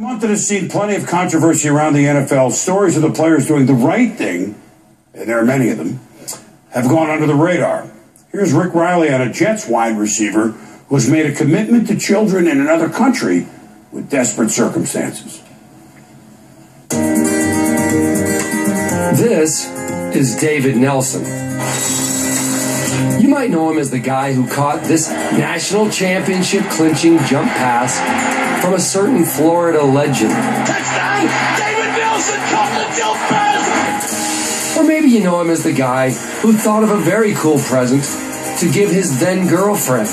A month that has seen plenty of controversy around the NFL. Stories of the players doing the right thing, and there are many of them, have gone under the radar. Here's Rick Riley on a Jets wide receiver who has made a commitment to children in another country with desperate circumstances. This is David Nelson. You might know him as the guy who caught this national championship clinching jump pass from a certain Florida legend. Touchdown! David Nelson caught the jump pass! Or maybe you know him as the guy who thought of a very cool present to give his then girlfriend.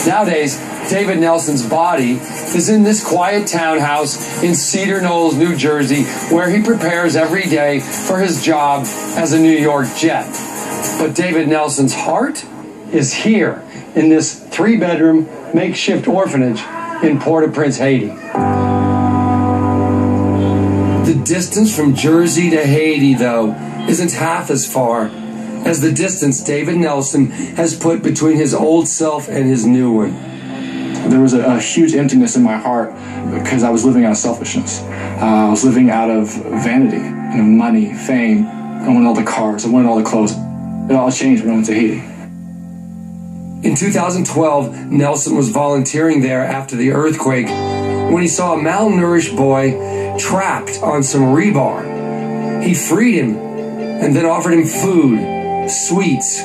Nowadays, David Nelson's body is in this quiet townhouse in Cedar Knolls, New Jersey, where he prepares every day for his job as a New York Jet. But David Nelson's heart is here in this 3-bedroom makeshift orphanage in Port-au-Prince, Haiti. The distance from Jersey to Haiti, though, isn't half as far as the distance David Nelson has put between his old self and his new one. There was a huge emptiness in my heart because I was living out of selfishness. I was living out of vanity, money, fame. I wanted all the cars, I wanted all the clothes. It all changed when I went to Haiti. In 2012, Nelson was volunteering there after the earthquake when he saw a malnourished boy trapped on some rebar. He freed him and then offered him food, sweets,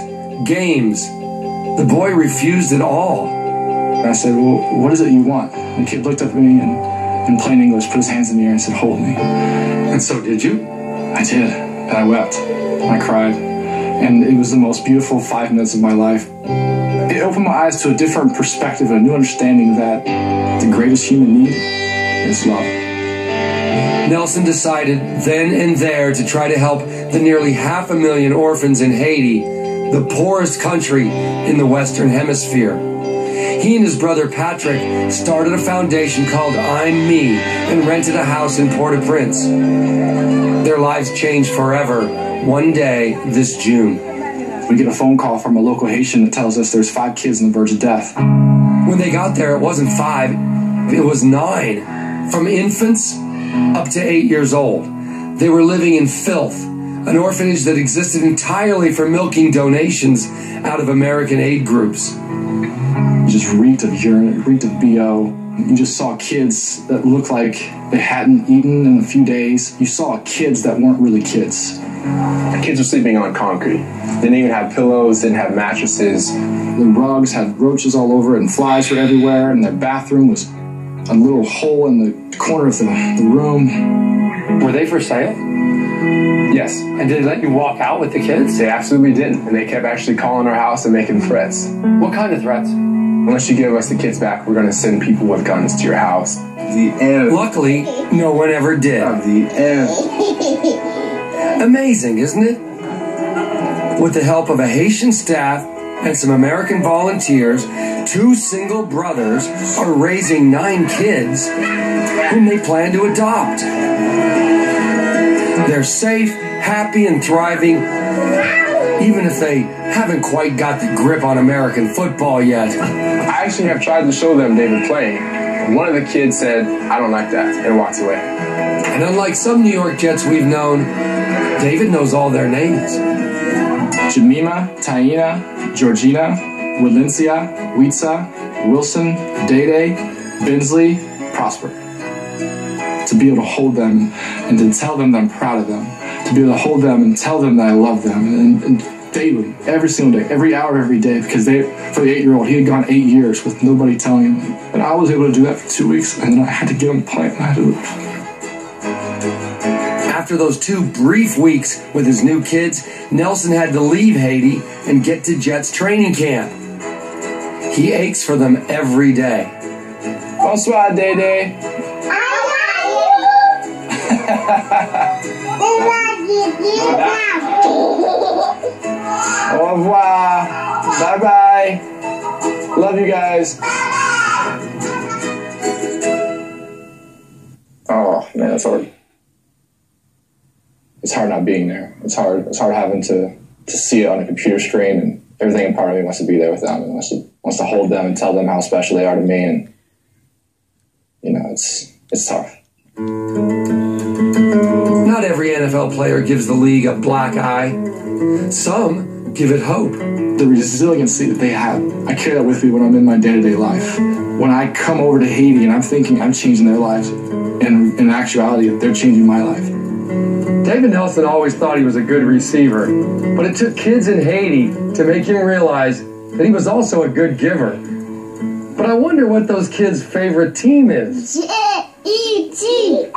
games. The boy refused it all. I said, well, what is it you want? And the kid looked up at me and in plain English put his hands in the air and said, hold me. And so did you? I did, and I wept, and I cried. And it was the most beautiful 5 minutes of my life. It opened my eyes to a different perspective, a new understanding that the greatest human need is love. Nelson decided then and there to try to help the nearly 500,000 orphans in Haiti, the poorest country in the Western Hemisphere. He and his brother Patrick started a foundation called I'm Me and rented a house in Port-au-Prince. Their lives changed forever one day this June. We get a phone call from a local Haitian that tells us there's 5 kids on the verge of death. When they got there, it wasn't 5, it was 9. From infants up to 8 years old. They were living in filth, an orphanage that existed entirely for milking donations out of American aid groups. It just reeked of urine, it reeked of BO. You just saw kids that looked like they hadn't eaten in a few days. You saw kids that weren't really kids. Kids were sleeping on concrete. They didn't even have pillows, didn't have mattresses. The rugs had roaches all over it and flies were everywhere, and their bathroom was a little hole in the corner of the room. Were they for sale? Yes. And did they let you walk out with the kids? They absolutely didn't, and they kept actually calling our house and making threats. What kind of threats? Unless you give us the kids back, we're going to send people with guns to your house. The end. Luckily, no one ever did. The end. Amazing, isn't it? With the help of a Haitian staff and some American volunteers, 2 single brothers are raising 9 kids whom they plan to adopt. They're safe, happy, and thriving, even if they haven't quite got the grip on American football yet. I actually have tried to show them David playing. One of the kids said, I don't like that, and walked away. And unlike some New York Jets we've known, David knows all their names. Jemima, Taina, Georgina, Walencia, Witsa, Wilson, Dede, Bensley, Prosper. To be able to hold them and to tell them that I'm proud of them. To be able to hold them and tell them that I love them. And daily, every single day, every hour, every day. Because for the 8-year-old, he had gone 8 years with nobody telling him. And I was able to do that for 2 weeks. And then I had to give him a pint and I had to leave. After those 2 brief weeks with his new kids, Nelson had to leave Haiti and get to Jets training camp. He aches for them every day. Bonsoir, Dede. Au revoir. Bye-bye. Love you guys. Oh, man, that's hard. It's hard not being there. It's hard having to see it on a computer screen, and everything in part of me wants to be there with them and wants to hold them and tell them how special they are to me. And you know, it's tough. Not every NFL player gives the league a black eye. Some give it hope. The resiliency that they have, I carry that with me when I'm in my day-to-day life. When I come over to Haiti and I'm thinking I'm changing their lives, and in actuality, they're changing my life. David Nelson always thought he was a good receiver, but it took kids in Haiti to make him realize that he was also a good giver. But I wonder what those kids' favorite team is. J-E-T-S.